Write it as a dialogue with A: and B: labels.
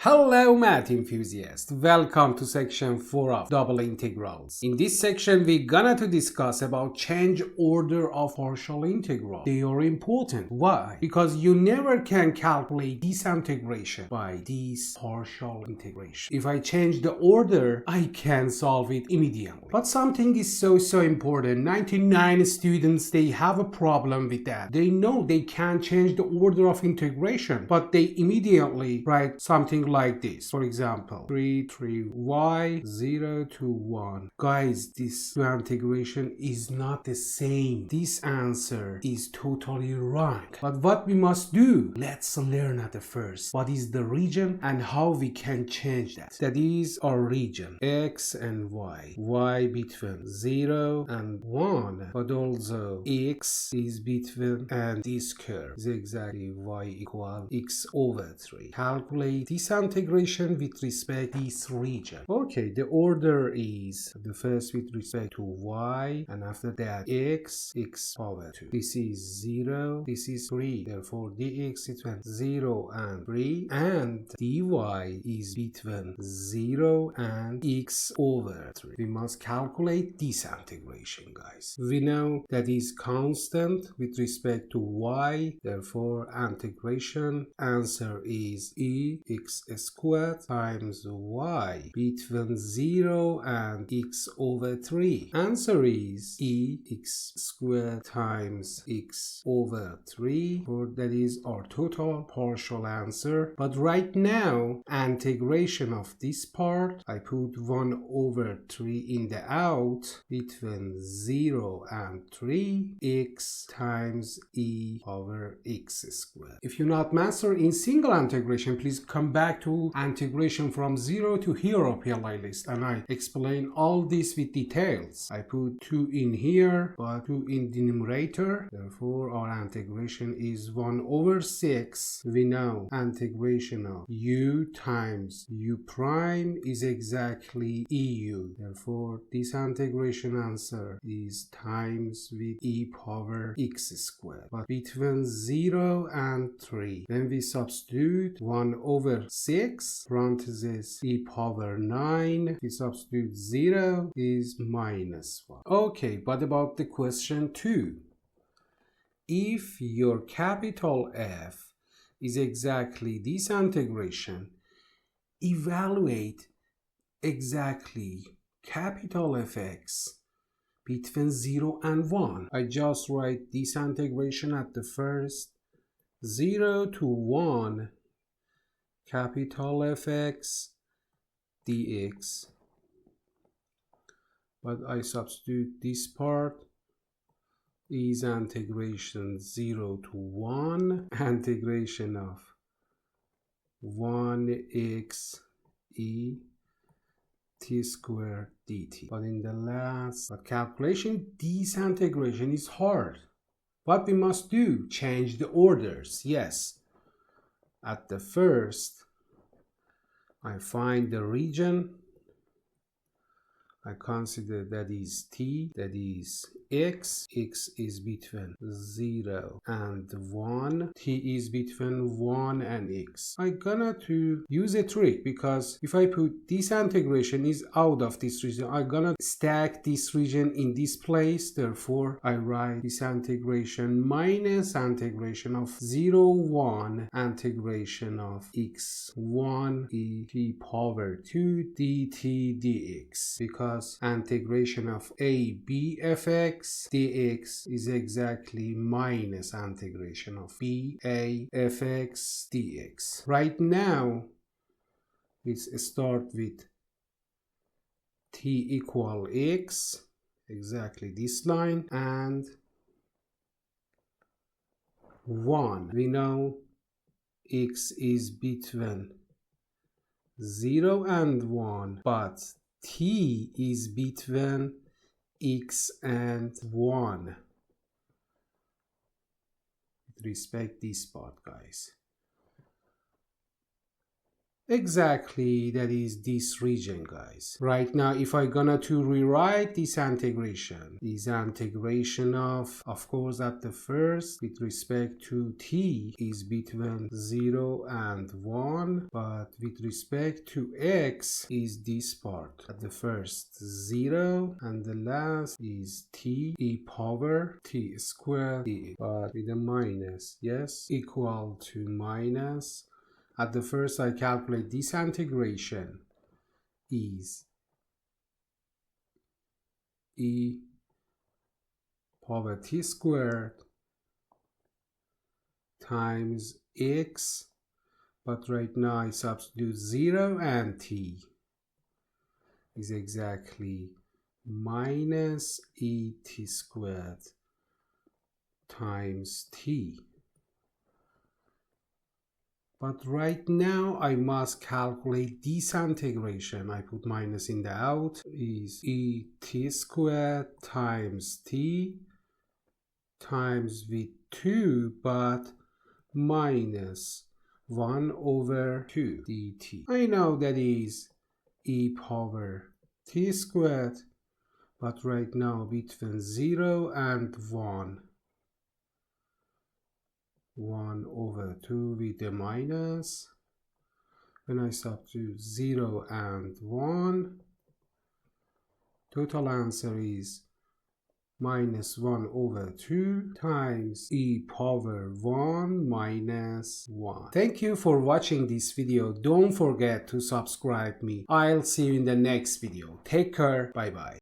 A: Hello math enthusiasts, welcome to section 4 of double integrals. In this section we're gonna to discuss about change order of partial integral. They are important. Why? Because you never can calculate this integration by this partial integration. If I change the order, I can solve it immediately. But something is so important. 99 students, they have a problem with that. They know they can't change the order of integration, but they immediately write something like this. For example, 3y 0 to 1. Guys, this integration is not the same. This answer is totally wrong. But what we must do, let's learn at the first what is the region and how we can change that. That is our region, x and y. Y between 0 and 1, but also x is between, and this curve is exactly y equal x over 3. Calculate this integration with respect to this region. Okay, the order is the first with respect to y, and after that x power 2. This is 0, this is 3. Therefore, dx is between 0 and 3, and dy is between 0 and x over 3. We must calculate this integration, guys. We know that is constant with respect to y. Therefore, integration answer is x squared times y between 0 and x over 3. Answer is x squared times x over 3, or that is our total partial answer. But right now, integration of this part, I put 1 over 3 in the out between 0 and 3, x times e over x squared. If you're not master in single integration, please come back to integration from 0 to hero playlist, and I explain all this with details. I put 2 in here, but 2 in the numerator. Therefore, our integration is 1 over 6. We know integration of u times u prime is exactly eu. Therefore, this integration answer is times with e power x squared. But between 0 and 3, then we substitute 1 over 6 parenthesis e power 9. We substitute 0 is minus 1. Okay, but about the question 2. If your capital F is exactly this integration, evaluate exactly capital Fx between 0 and 1. I just write this integration at the first. 0 to 1 capital Fx dx, but I substitute this part is integration 0 to 1 integration of 1x e t squared dt. But in the last calculation, this integration is hard. What we must do, change the orders. Yes, at the first I find the region. I consider that is t, that is x. X is between 0 and 1. T is between 1 and x. I'm gonna to use a trick, because if I put this integration is out of this region, I'm gonna stack this region in this place. Therefore, I write this integration minus integration of 0, 1, integration of x1 e t power 2 dt dx, because integration of a b fx dx is exactly minus integration of b a fx dx. Right now, let's start with t equal x, exactly this line, and 1. We know x is between 0 and 1, but t is between x and 1 with respect this part, guys. Exactly, that is this region, guys. Right now, if I gonna to rewrite this integration of course, at the first, with respect to t is between 0 and 1, but with respect to x is this part. At the first 0 and the last is t e power t squared t, but with a minus, yes, equal to minus. At the first, I calculate this integration is e power t squared times x, but right now I substitute 0 and t is exactly minus e t squared times t. But right now I must calculate this integration. I put minus in the out, is e t squared times t times with 2, but minus 1 over 2 dt. I know that is e power t squared, but right now between 0 and 1 over 2 with a minus. When I substitute 0 and 1, total answer is minus 1 over 2 times e power 1 minus 1. Thank you for watching this video. Don't forget to subscribe me. I'll see you in the next video. Take care. Bye bye.